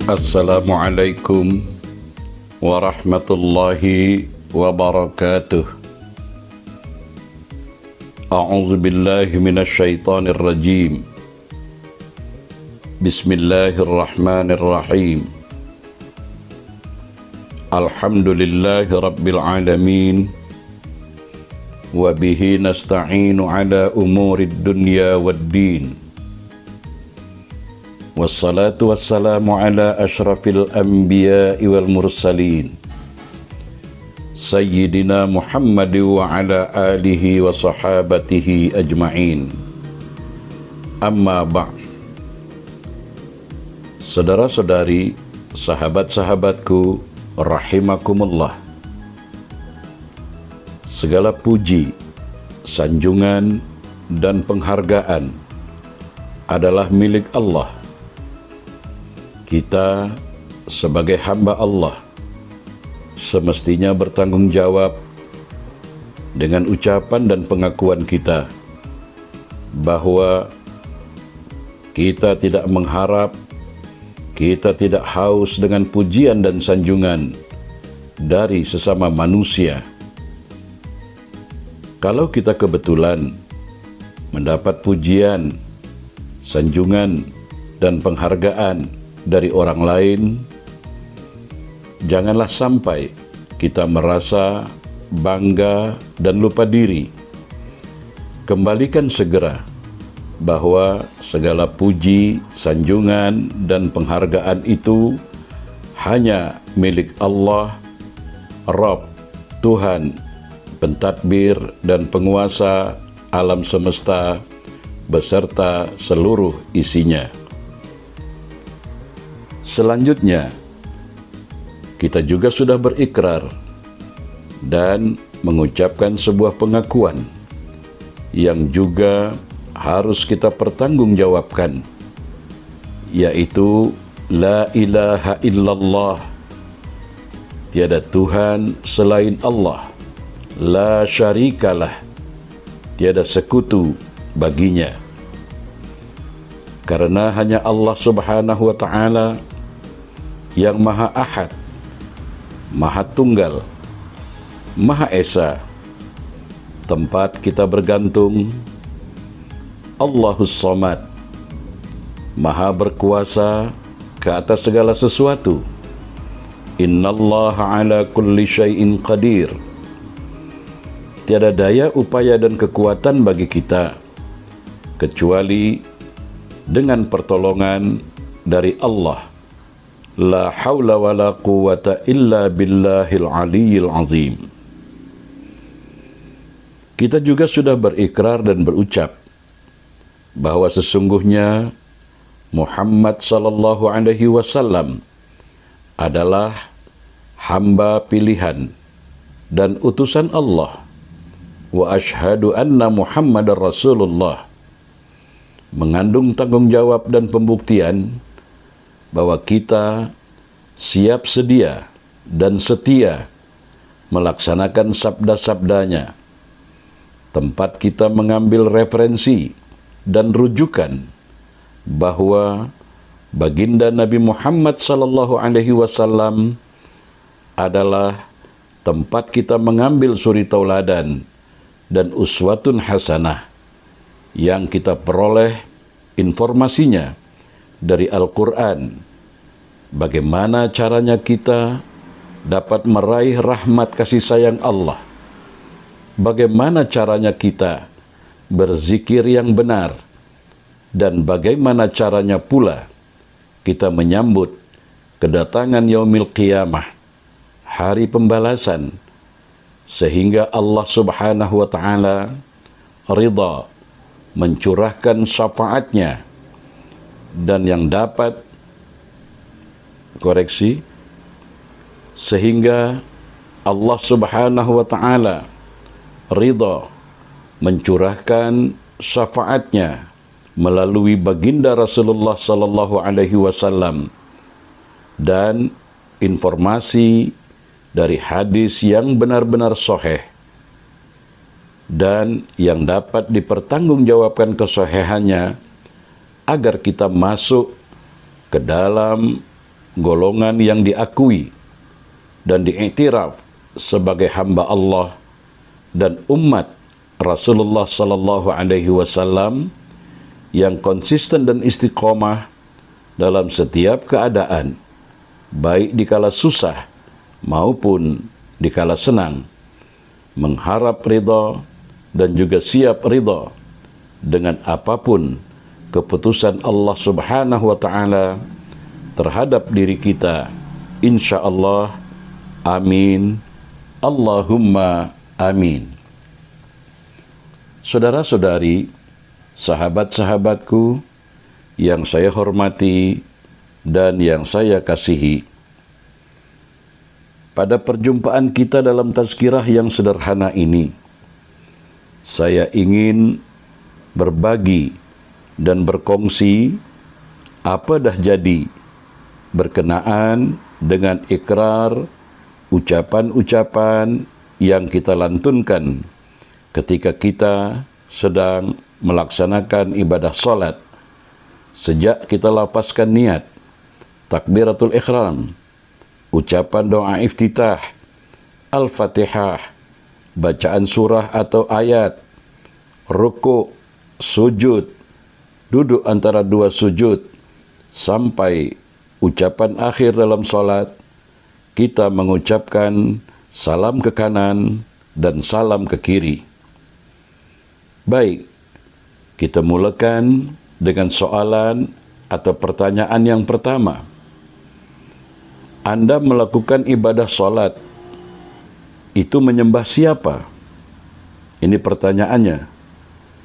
Assalamualaikum warahmatullahi wabarakatuh. A'udzu billahi minasyaitonir rajim. Bismillahirrahmanirrahim. Alhamdulillahi rabbil alamin. Wa bihi nasta'inu ala umurid dunya waddin. Wassalatu wassalamu ala ashrafil anbiya'i wal mursalin Sayyidina Muhammad wa ala alihi wa sahabatihi ajma'in. Amma ba'd. Saudara-saudari, sahabat-sahabatku, rahimakumullah. Segala puji, sanjungan, dan penghargaan adalah milik Allah. Kita sebagai hamba Allah semestinya bertanggung jawab dengan ucapan dan pengakuan kita bahwa kita tidak mengharap, kita tidak haus dengan pujian dan sanjungan dari sesama manusia. Kalau kita kebetulan mendapat pujian, sanjungan, dan penghargaan dari orang lain, janganlah sampai kita merasa bangga dan lupa diri. Kembalikan segera bahwa segala puji, sanjungan, dan penghargaan itu hanya milik Allah, Rabb, Tuhan, pentadbir dan penguasa alam semesta beserta seluruh isinya. Selanjutnya, kita juga sudah berikrar dan mengucapkan sebuah pengakuan yang juga harus kita pertanggungjawabkan, yaitu La ilaha illallah, tiada Tuhan selain Allah, la syarikalah, tiada sekutu baginya. Karena hanya Allah Subhanahu wa Ta'ala yang Maha Ahad, Maha Tunggal, Maha Esa, tempat kita bergantung. Allahus Samad, Maha berkuasa ke atas segala sesuatu. Innallaha ala kulli syai'in qadir. Tiada daya, upaya, dan kekuatan bagi kita kecuali dengan pertolongan dari Allah. La haula wa la quwata illa billahil aliyyil azim. Kita juga sudah berikrar dan berucap bahwa sesungguhnya Muhammad sallallahu alaihi wasallam adalah hamba pilihan dan utusan Allah. Wa ashhadu anna Muhammadar Rasulullah, mengandung tanggung jawab dan pembuktian bahwa kita siap sedia dan setia melaksanakan sabda-sabdanya. Tempat kita mengambil referensi dan rujukan bahwa baginda Nabi Muhammad sallallahu alaihi wasallam adalah tempat kita mengambil suri tauladan dan uswatun hasanah yang kita peroleh informasinya dari Al-Quran. Bagaimana caranya kita dapat meraih rahmat kasih sayang Allah? Bagaimana caranya kita berzikir yang benar? Dan bagaimana caranya pula kita menyambut kedatangan yaumil qiyamah, hari pembalasan, sehingga Allah Subhanahu wa Ta'ala ridha mencurahkan syafaatnya, dan yang dapat sehingga Allah Subhanahu wa Ta'ala ridha mencurahkan syafaatnya melalui baginda Rasulullah sallallahu alaihi wasallam, dan informasi dari hadis yang benar-benar sahih dan yang dapat dipertanggungjawabkan kesahihannya agar kita masuk ke dalam golongan yang diakui dan diiktiraf sebagai hamba Allah dan umat Rasulullah sallallahu alaihi wasallam yang konsisten dan istiqomah dalam setiap keadaan, baik dikala susah maupun dikala senang, mengharap ridha dan juga siap ridha dengan apapun keputusan Allah Subhanahu wa taala terhadap diri kita, insyaallah. Amin. Allahumma amin. Saudara-saudari, sahabat-sahabatku yang saya hormati dan yang saya kasihi, pada perjumpaan kita dalam tazkirah yang sederhana ini, saya ingin berbagi dan berkongsi apa dah jadi berkenaan dengan ikrar ucapan-ucapan yang kita lantunkan ketika kita sedang melaksanakan ibadah salat, sejak kita lapaskan niat takbiratul ihram, ucapan doa iftitah, al-fatihah, bacaan surah atau ayat, rukuk, sujud, duduk antara dua sujud, sampai ucapan akhir dalam salat, kita mengucapkan salam ke kanan dan salam ke kiri. Baik, kita mulakan dengan soalan atau pertanyaan yang pertama. Anda melakukan ibadah salat, itu menyembah siapa? Ini pertanyaannya.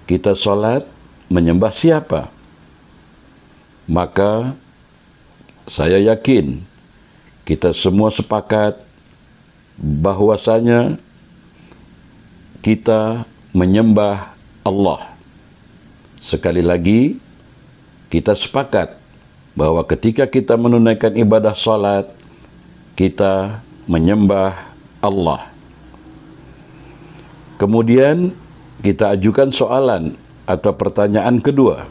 Kita salat, menyembah siapa? Maka saya yakin kita semua sepakat bahwasanya kita menyembah Allah. Sekali lagi, kita sepakat bahwa ketika kita menunaikan ibadah salat, kita menyembah Allah. Kemudian kita ajukan soalan atau pertanyaan kedua.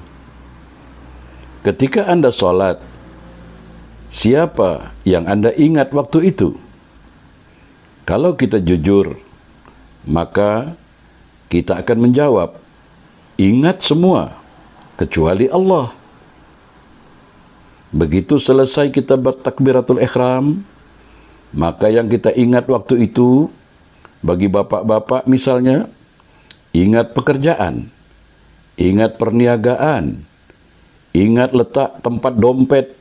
Ketika Anda salat, siapa yang Anda ingat waktu itu? Kalau kita jujur, maka kita akan menjawab, ingat semua, kecuali Allah. Begitu selesai kita bertakbiratul ihram, maka yang kita ingat waktu itu, bagi bapak-bapak misalnya, ingat pekerjaan, ingat perniagaan, ingat letak tempat dompet,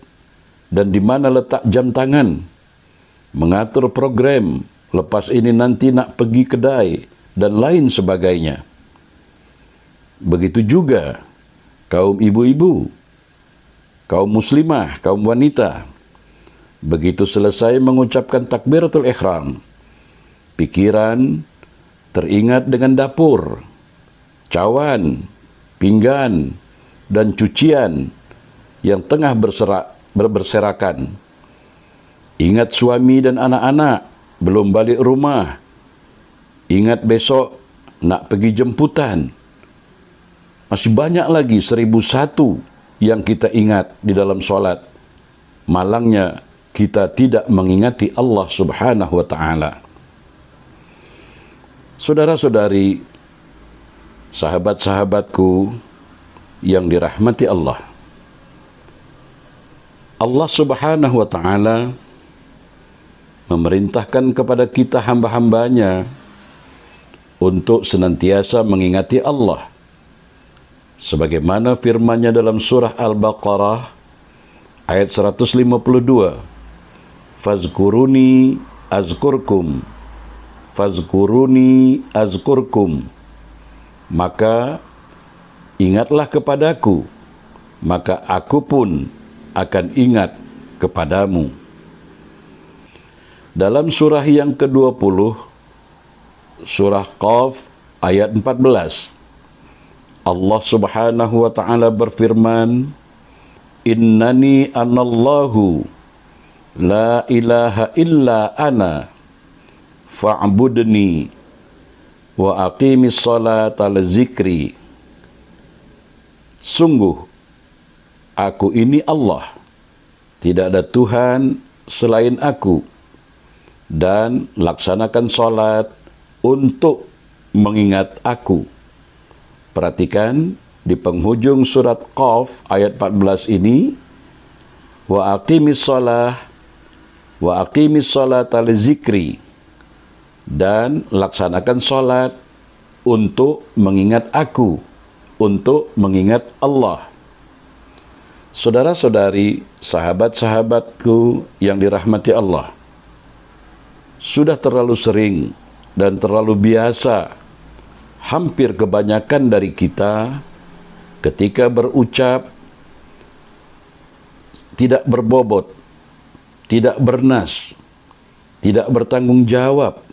dan di mana letak jam tangan, mengatur program, lepas ini nanti nak pergi kedai, dan lain sebagainya. Begitu juga kaum ibu-ibu, kaum muslimah, kaum wanita, begitu selesai mengucapkan takbiratul ihram, pikiran teringat dengan dapur, cawan, pinggan, dan cucian yang tengah berserakan. Ingat suami dan anak-anak belum balik rumah. Ingat besok nak pergi jemputan. Masih banyak lagi 1001 yang kita ingat di dalam solat. Malangnya kita tidak mengingati Allah Subhanahu wa ta'ala. Saudara-saudari, sahabat-sahabatku yang dirahmati Allah, Allah Subhanahu wa ta'ala memerintahkan kepada kita hamba-hambanya untuk senantiasa mengingati Allah. Sebagaimana firman-Nya dalam surah Al-Baqarah ayat 152, Fazkuruni azkurkum, Fazkuruni azkurkum. Maka ingatlah kepadaku, maka aku pun akan ingat kepadamu. Dalam surah yang ke-20, surah Qaf ayat 14, Allah Subhanahu wa ta'ala berfirman, Innani anallahu la ilaha illa ana fa'budni wa aqimis salata li zikri. Sungguh, aku ini Allah, tidak ada Tuhan selain aku, dan laksanakan sholat untuk mengingat aku. Perhatikan di penghujung surat Qaf ayat 14 ini, wa aqimis sholata li zikri, dan laksanakan sholat untuk mengingat aku, untuk mengingat Allah. Saudara-saudari, sahabat-sahabatku yang dirahmati Allah, sudah terlalu sering dan terlalu biasa hampir kebanyakan dari kita ketika berucap tidak berbobot, tidak bernas, tidak bertanggung jawab,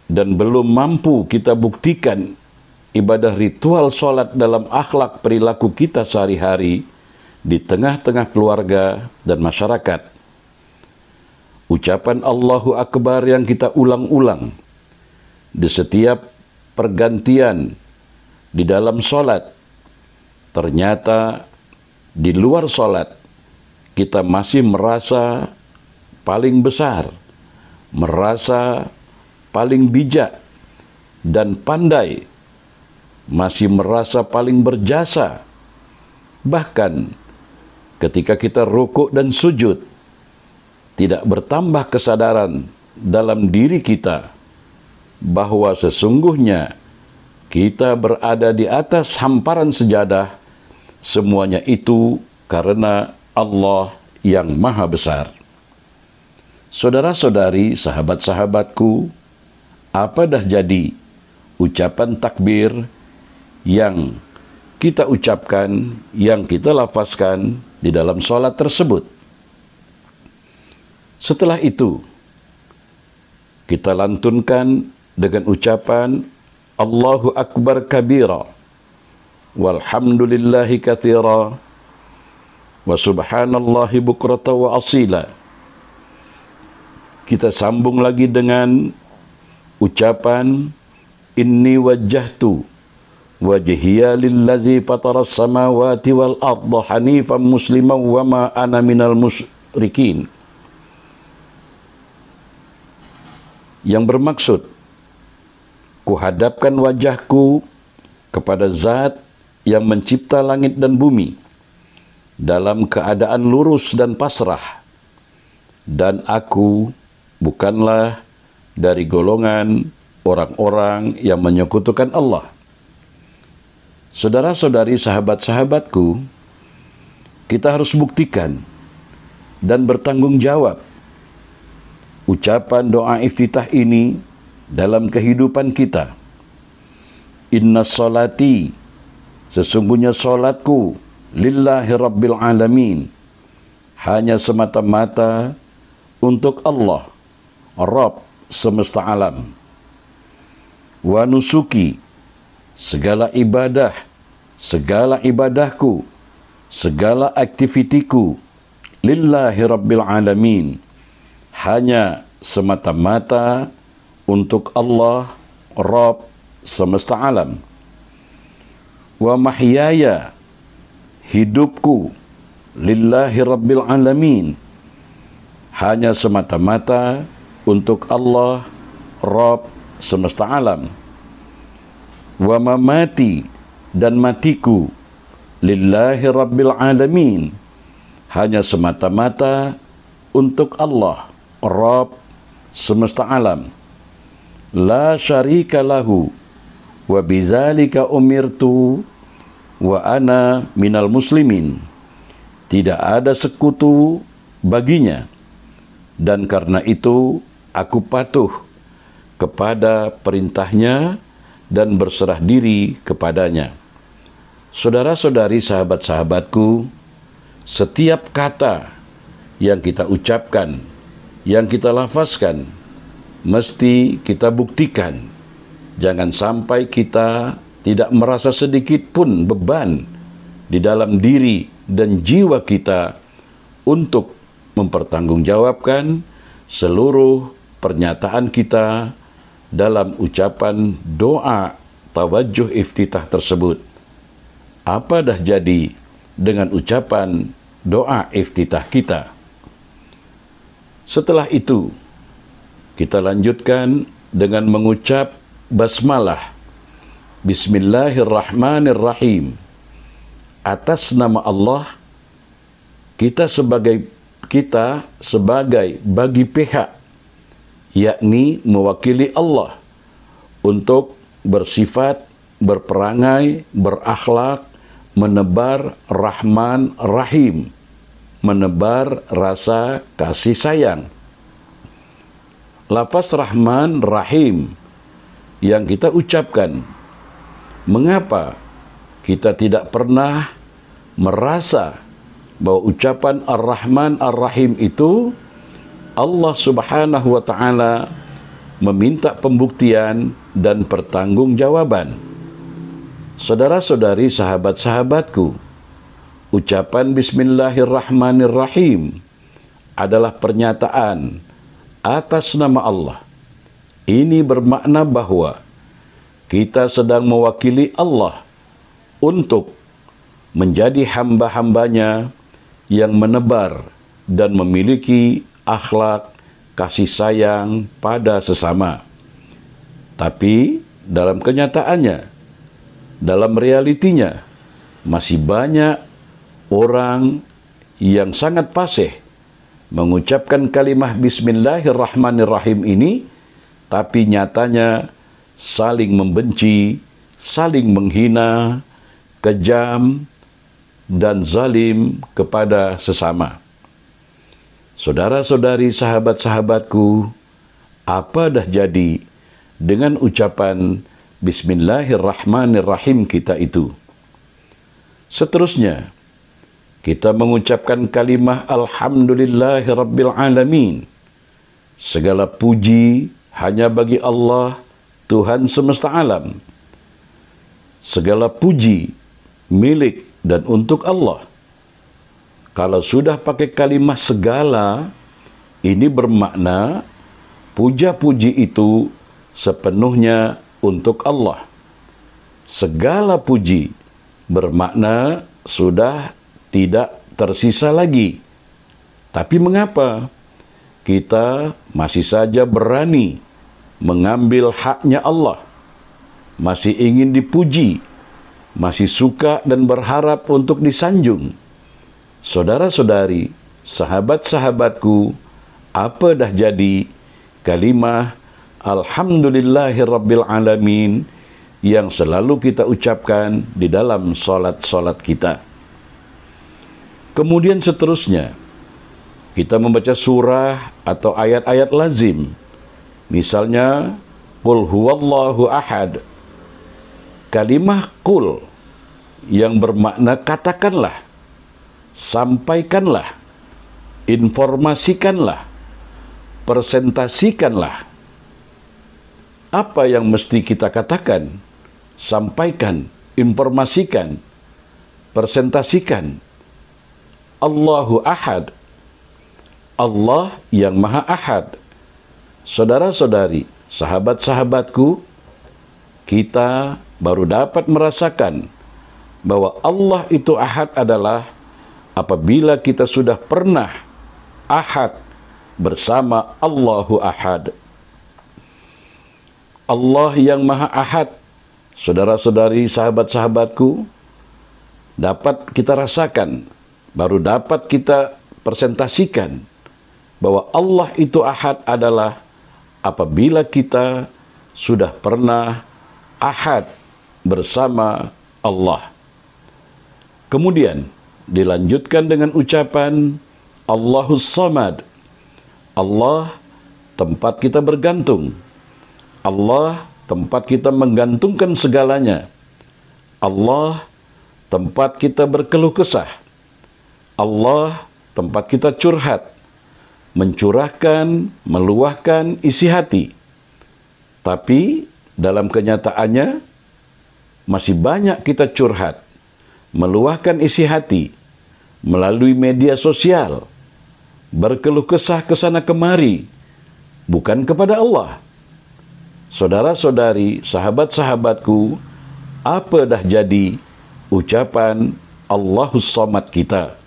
dan belum mampu kita buktikan ibadah ritual sholat dalam akhlak perilaku kita sehari-hari di tengah-tengah keluarga dan masyarakat. Ucapan Allahu Akbar yang kita ulang-ulang di setiap pergantian di dalam sholat, ternyata di luar sholat kita masih merasa paling besar, merasa paling bijak dan pandai, masih merasa paling berjasa. Bahkan ketika kita rukuk dan sujud, tidak bertambah kesadaran dalam diri kita bahwa sesungguhnya kita berada di atas hamparan sejadah, semuanya itu karena Allah yang Maha Besar. Saudara-saudari, sahabat-sahabatku, apa dah jadi ucapan takbir yang kita ucapkan, yang kita lafazkan di dalam sholat tersebut? Setelah itu, kita lantunkan dengan ucapan Allahu Akbar kabira, walhamdulillahi katsira, wa subhanallahi bukrata wa asila. Kita sambung lagi dengan ucapan inni wajjahtu wajhiya lillazi fataras samawati wal arda hanifan musliman wa ma ana minal musyrikin, yang bermaksud kuhadapkan wajahku kepada zat yang mencipta langit dan bumi dalam keadaan lurus dan pasrah, dan aku bukanlah dari golongan orang-orang yang menyekutukan Allah. Saudara-saudari, sahabat-sahabatku, kita harus buktikan dan bertanggung jawab ucapan doa iftitah ini dalam kehidupan kita. Inna salati, sesungguhnya salatku, lillahi rabbil alamin, hanya semata-mata untuk Allah, Rabb semesta alam. Wa nusuki, segala ibadah, segala ibadahku, segala aktivitiku, lillahi rabbil alamin, hanya semata-mata untuk Allah, Rabb semesta alam. Wa mahyaya, hidupku, lillahi rabbil alamin, hanya semata-mata untuk Allah, Rabb semesta alam. Wa mamati, dan matiku, lillahi rabbil alamin, hanya semata-mata untuk Allah, Rabb semesta alam. La syarika lahu, wa bizalika umirtu, wa ana minal muslimin, tidak ada sekutu baginya, dan karena itu aku patuh kepada perintahnya dan berserah diri kepadanya. Saudara-saudari, sahabat-sahabatku, setiap kata yang kita ucapkan, yang kita lafazkan, mesti kita buktikan. Jangan sampai kita tidak merasa sedikit pun beban di dalam diri dan jiwa kita untuk mempertanggungjawabkan seluruh pernyataan kita dalam ucapan doa tawajjuh iftitah tersebut. Apa dah jadi dengan ucapan doa iftitah kita. Setelah itu, kita lanjutkan dengan mengucap basmalah, Bismillahirrahmanirrahim. Atas nama Allah, kita sebagai bagi pihak, yakni mewakili Allah untuk bersifat, berperangai, berakhlak, menebar Rahman Rahim, menebar rasa kasih sayang. Lafaz Rahman Rahim yang kita ucapkan, mengapa kita tidak pernah merasa bahwa ucapan Ar-Rahman Ar-Rahim itu Allah Subhanahu wa Ta'ala meminta pembuktian dan pertanggungjawaban? Saudara-saudari, sahabat-sahabatku, ucapan Bismillahirrahmanirrahim adalah pernyataan atas nama Allah. Ini bermakna bahwa kita sedang mewakili Allah untuk menjadi hamba-hambanya yang menebar dan memiliki akhlak kasih sayang pada sesama. Tapi dalam kenyataannya, dalam realitinya, masih banyak orang yang sangat fasih mengucapkan kalimat Bismillahirrahmanirrahim ini, tapi nyatanya saling membenci, saling menghina, kejam, dan zalim kepada sesama. Saudara-saudari, sahabat-sahabatku, apa dah jadi dengan ucapan Bismillahirrahmanirrahim kita itu? Seterusnya, kita mengucapkan kalimah Alhamdulillahirrabbilalamin. Segala puji hanya bagi Allah, Tuhan semesta alam. Segala puji milik dan untuk Allah. Kalau sudah pakai kalimah segala, ini bermakna puja-puji itu sepenuhnya untuk Allah. Segala puji bermakna sudah tidak tersisa lagi. Tapi mengapa kita masih saja berani mengambil haknya Allah, masih ingin dipuji, masih suka dan berharap untuk disanjung? Saudara-saudari, sahabat-sahabatku, apa dah jadi kalimah Alhamdulillahirrabbilalamin yang selalu kita ucapkan di dalam solat-solat kita? Kemudian seterusnya, kita membaca surah atau ayat-ayat lazim. Misalnya, Qul huwallahu ahad. Kalimah qul yang bermakna katakanlah, sampaikanlah, informasikanlah, presentasikanlah. Apa yang mesti kita katakan, sampaikan, informasikan, presentasikan? Allahu ahad, Allah yang maha ahad. Saudara-saudari, sahabat-sahabatku, kita baru dapat merasakan bahwa Allah itu ahad adalah apabila kita sudah pernah ahad bersama Allahu ahad. Allah yang maha ahad, saudara-saudari, sahabat-sahabatku, dapat kita rasakan, baru dapat kita presentasikan bahwa Allah itu ahad adalah apabila kita sudah pernah ahad bersama Allah. Kemudian dilanjutkan dengan ucapan Allahus Samad. Allah tempat kita bergantung. Allah tempat kita menggantungkan segalanya. Allah tempat kita berkeluh kesah. Allah tempat kita curhat, mencurahkan, meluahkan isi hati. Tapi dalam kenyataannya masih banyak kita curhat, meluahkan isi hati melalui media sosial, berkeluh kesah ke sana kemari, bukan kepada Allah. Saudara-saudari, sahabat-sahabatku, apa dah jadi ucapan Allahus Samad kita?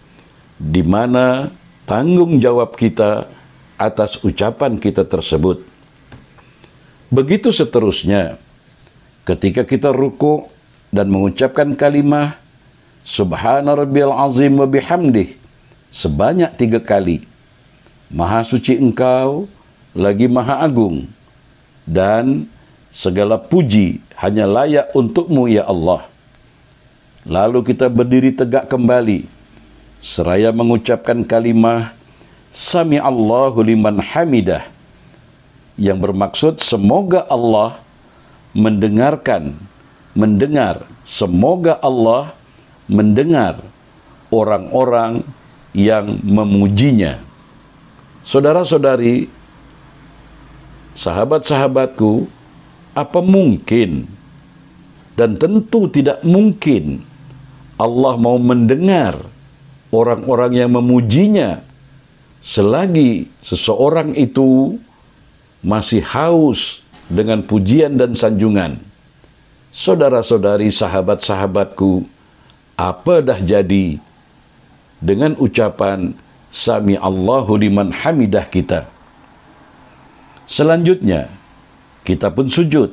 di mana tanggung jawab kita atas ucapan kita tersebut. Begitu seterusnya, ketika kita ruku dan mengucapkan kalimah Subhana rabbiyal azim wa bihamdih sebanyak 3 kali. Maha suci Engkau, lagi Maha Agung, dan segala puji hanya layak untuk-Mu ya Allah. Lalu kita berdiri tegak kembali, seraya mengucapkan kalimah Sami Allahu liman hamidah, yang bermaksud semoga Allah mendengar, semoga Allah mendengar orang-orang yang memujinya. Saudara-saudari, sahabat-sahabatku, apa mungkin dan tentu tidak mungkin Allah mau mendengar orang-orang yang memujinya selagi seseorang itu masih haus dengan pujian dan sanjungan. Saudara-saudari, sahabat-sahabatku, apa dah jadi dengan ucapan Sami Allahu liman hamidah kita? Selanjutnya, kita pun sujud,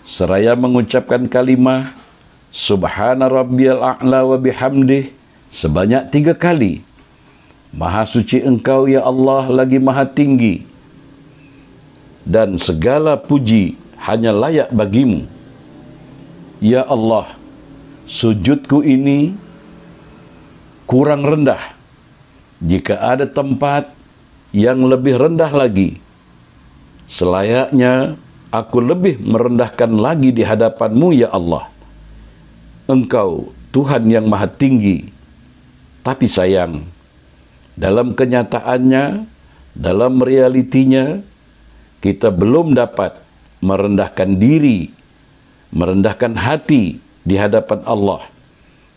seraya mengucapkan kalimah Subhana rabbiyal a'la wa bihamdih sebanyak 3 kali. Maha suci Engkau ya Allah, lagi Maha tinggi, dan segala puji hanya layak bagimu. Ya Allah, sujudku ini kurang rendah. Jika ada tempat yang lebih rendah lagi, selayaknya aku lebih merendahkan lagi di hadapan-Mu ya Allah. Engkau Tuhan yang Maha Tinggi. Tapi sayang, dalam kenyataannya, dalam realitinya, kita belum dapat merendahkan diri, merendahkan hati di hadapan Allah.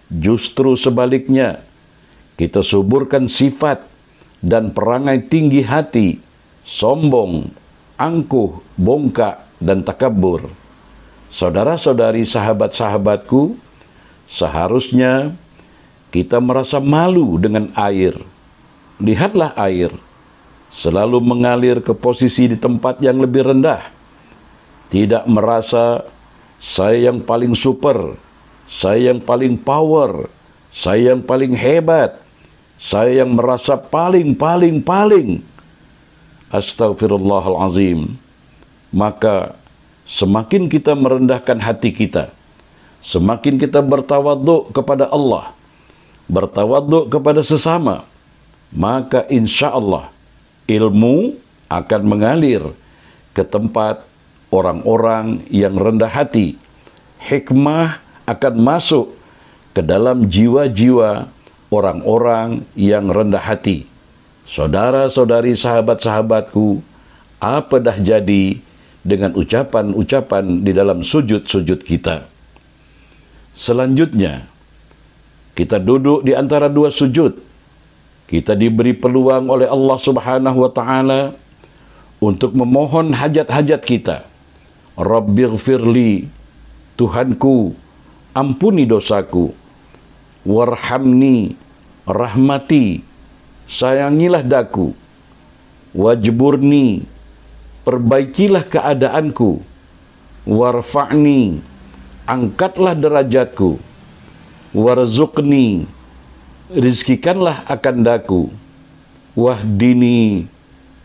Justru sebaliknya, kita suburkan sifat dan perangai tinggi hati, sombong, angkuh, bongkak, dan takabur. Saudara-saudari, sahabat-sahabatku, seharusnya kita merasa malu dengan air. Lihatlah air, selalu mengalir ke posisi di tempat yang lebih rendah. Tidak merasa saya yang paling super, saya yang paling power, saya yang paling hebat, saya yang merasa paling. Astaghfirullahalazim. Maka semakin kita merendahkan hati kita, semakin kita bertawaduk kepada Allah, bertawaduk kepada sesama, maka insya Allah ilmu akan mengalir ke tempat orang-orang yang rendah hati. Hikmah akan masuk ke dalam jiwa-jiwa orang-orang yang rendah hati. Saudara-saudari, sahabat-sahabatku, apa dah jadi dengan ucapan-ucapan di dalam sujud-sujud kita? Selanjutnya, kita duduk di antara 2 sujud. Kita diberi peluang oleh Allah Subhanahu wa Ta'ala untuk memohon hajat-hajat kita. Rabbighfirli, Tuhanku, ampuni dosaku. Warhamni, rahmati, sayangilah daku. Wajburni, perbaikilah keadaanku. Warfa'ni, angkatlah derajatku. Warzuqni, rizkikanlah akan daku. Wahdini,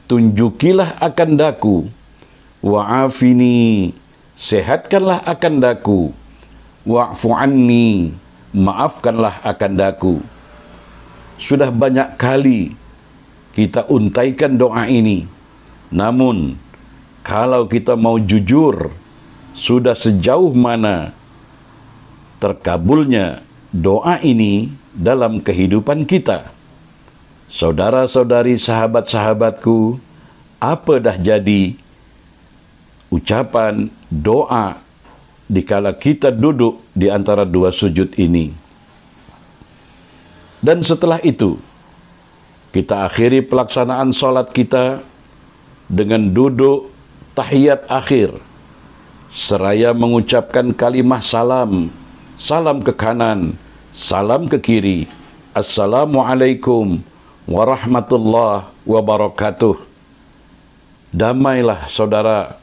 tunjukilah akan daku. Wa'afini, sehatkanlah akan daku. Wa'fu anni, maafkanlah akan daku. Sudah banyak kali kita untaikan doa ini. Namun, kalau kita mau jujur, sudah sejauh mana terkabulnya doa ini dalam kehidupan kita? Saudara-saudari, sahabat-sahabatku, apa dah jadi ucapan doa dikala kita duduk di antara 2 sujud ini? Dan setelah itu, kita akhiri pelaksanaan salat kita dengan duduk tahiyat akhir, seraya mengucapkan kalimah salam, salam ke kanan, salam ke kiri. Assalamualaikum warahmatullahi wabarakatuh. Damailah saudara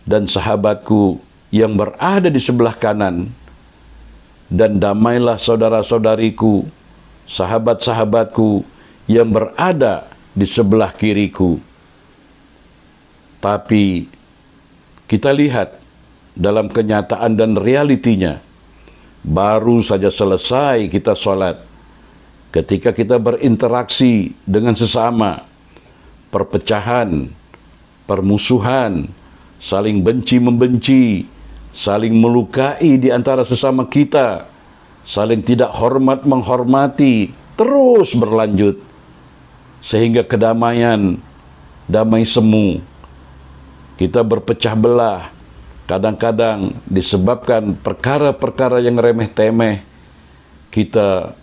dan sahabatku yang berada di sebelah kanan, dan damailah saudara-saudariku, sahabat-sahabatku yang berada di sebelah kiriku. Tapi kita lihat dalam kenyataan dan realitinya, baru saja selesai kita sholat, ketika kita berinteraksi dengan sesama, perpecahan, permusuhan, saling benci-membenci, saling melukai di antara sesama kita, saling tidak hormat-menghormati, terus berlanjut, sehingga kedamaian, damai semu. Kita berpecah belah, kadang-kadang disebabkan perkara-perkara yang remeh-temeh. Kita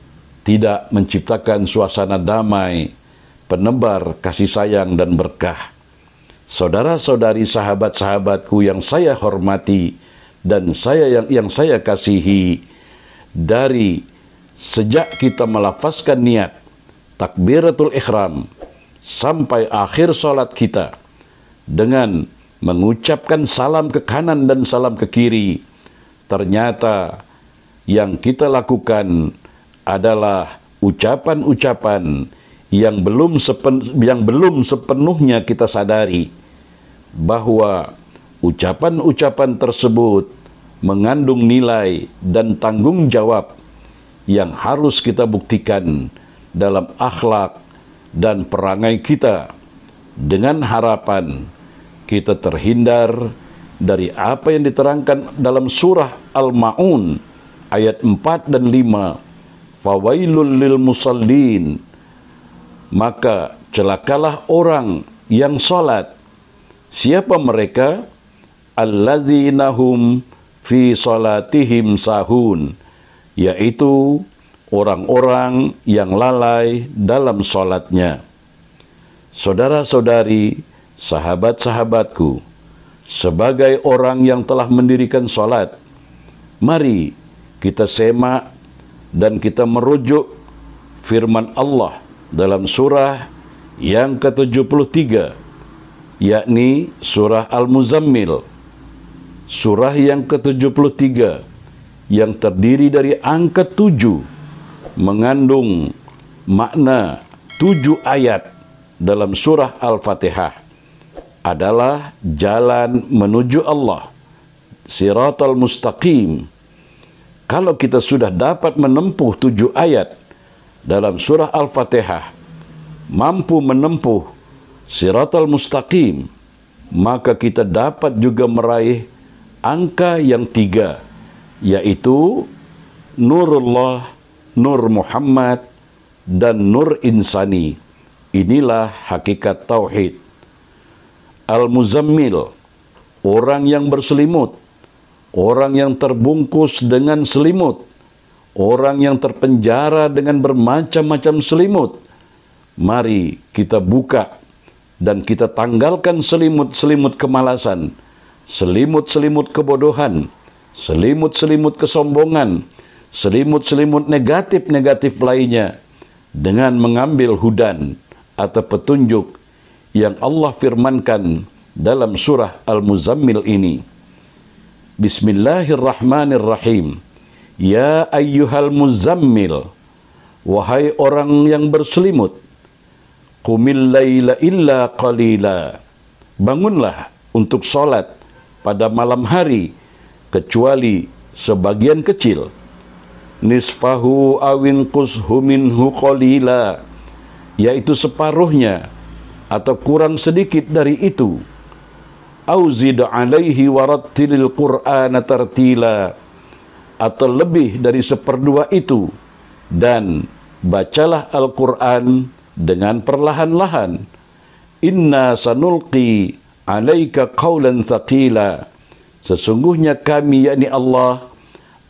tidak menciptakan suasana damai, penebar kasih sayang dan berkah. Saudara-saudari, sahabat-sahabatku yang saya hormati dan yang saya kasihi, dari sejak kita melafazkan niat takbiratul ihram sampai akhir salat kita dengan mengucapkan salam ke kanan dan salam ke kiri, ternyata yang kita lakukan adalah ucapan-ucapan yang belum sepenuhnya kita sadari bahwa ucapan-ucapan tersebut mengandung nilai dan tanggung jawab yang harus kita buktikan dalam akhlak dan perangai kita, dengan harapan kita terhindar dari apa yang diterangkan dalam surah Al-Ma'un ayat 4 dan 5. Fawailul lil musallin, maka celakalah orang yang salat. Siapa mereka? Alladzina hum fi salatihim sahun, yaitu orang-orang yang lalai dalam salatnya. Saudara-saudari, sahabat-sahabatku, sebagai orang yang telah mendirikan salat, mari kita semak dan kita merujuk firman Allah dalam surah yang ke-73, yakni surah Al-Muzammil, surah yang ke-73 yang terdiri dari angka 7, mengandung makna 7 ayat dalam surah Al-Fatihah, adalah jalan menuju Allah, siratal mustaqim. Kalau kita sudah dapat menempuh 7 ayat dalam surah Al-Fatihah, mampu menempuh siratal mustaqim, maka kita dapat juga meraih angka yang 3, yaitu Nurullah, Nur Muhammad, dan Nur Insani. Inilah hakikat tauhid. Al-Muzammil, orang yang berselimut, orang yang terbungkus dengan selimut, orang yang terpenjara dengan bermacam-macam selimut. Mari kita buka dan kita tanggalkan selimut-selimut kemalasan, selimut-selimut kebodohan, selimut-selimut kesombongan, selimut-selimut negatif-negatif lainnya, dengan mengambil hudan atau petunjuk yang Allah firmankan dalam surah Al-Muzammil ini. Bismillahirrahmanirrahim. Ya ayyuhal muzammil, wahai orang yang berselimut, qumil laila illa qalila, bangunlah untuk salat pada malam hari kecuali sebagian kecil. Nisfahu awin qushu minhu qalila, yaitu separuhnya atau kurang sedikit dari itu. Auzid alaihi warattilil qur'ana tartila, atau lebih dari 1/2 itu, dan bacalah Al-Quran dengan perlahan-lahan. Inna sanulqi alaika qawlan thaqila, sesungguhnya kami, yakni Allah,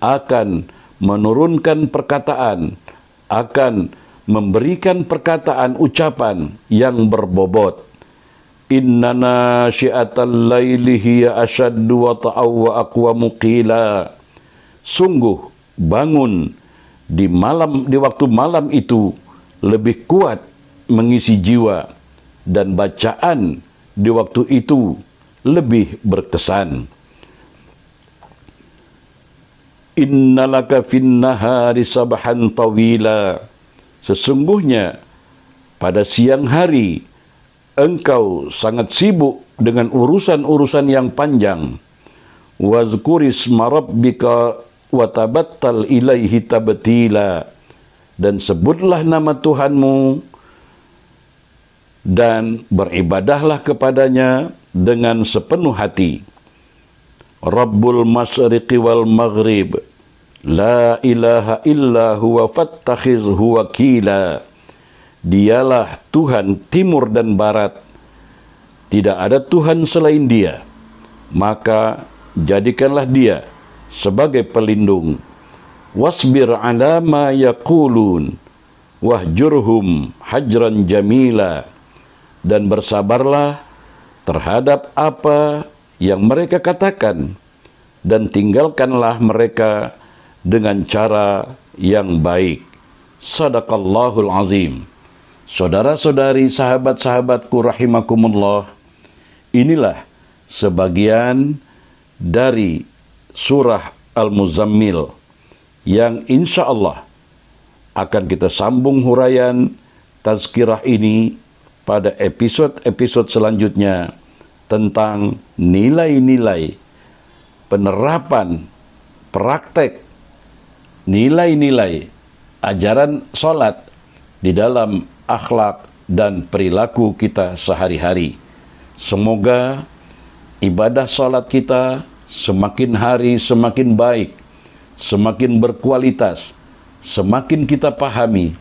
akan menurunkan perkataan, akan memberikan perkataan, ucapan yang berbobot. Inna nasyi'atal laili hiya asyaddu wata'aw wa aqwamu qila, sungguh bangun di waktu malam itu lebih kuat mengisi jiwa, dan bacaan di waktu itu lebih berkesan. Innalaka fin nahari sabhan tawila. Sesungguhnya pada siang hari engkau sangat sibuk dengan urusan-urusan yang panjang. Wazkurisma rabbika wa tabattal ilaihi tabtila. Dan sebutlah nama Tuhanmu dan beribadahlah kepadanya dengan sepenuh hati. Rabbul masyriqi wal maghrib, la ilaha illa huwa fattakhizhu wakila. Dialah Tuhan timur dan barat, tidak ada Tuhan selain Dia, maka jadikanlah Dia sebagai pelindung. Wasbir ala ma yaqulun wahjurhum hajran jamila. Dan bersabarlah terhadap apa yang mereka katakan, dan tinggalkanlah mereka dengan cara yang baik. Sadaqallahul azim. Saudara-saudari, sahabat-sahabatku rahimakumullah, inilah sebagian dari surah Al-Muzammil yang insya Allah akan kita sambung huraian tazkirah ini pada episode-episode selanjutnya, tentang nilai-nilai penerapan praktek nilai-nilai ajaran salat di dalam akhlak dan perilaku kita sehari-hari. Semoga ibadah salat kita semakin hari semakin baik, semakin berkualitas, semakin kita pahami,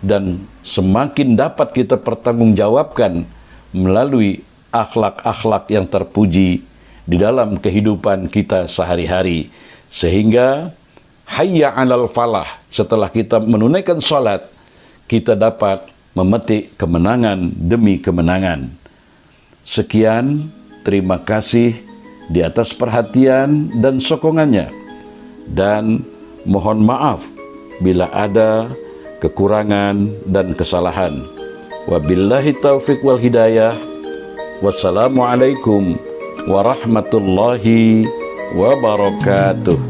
dan semakin dapat kita pertanggungjawabkan melalui akhlak-akhlak yang terpuji di dalam kehidupan kita sehari-hari. Sehingga hayya 'alal falah, setelah kita menunaikan salat, kita dapat memetik kemenangan demi kemenangan. Sekian, terima kasih di atas perhatian dan sokongannya, dan mohon maaf bila ada kekurangan dan kesalahan. Wabillahi taufiq wal hidayah. Wassalamualaikum warahmatullahi wabarakatuh.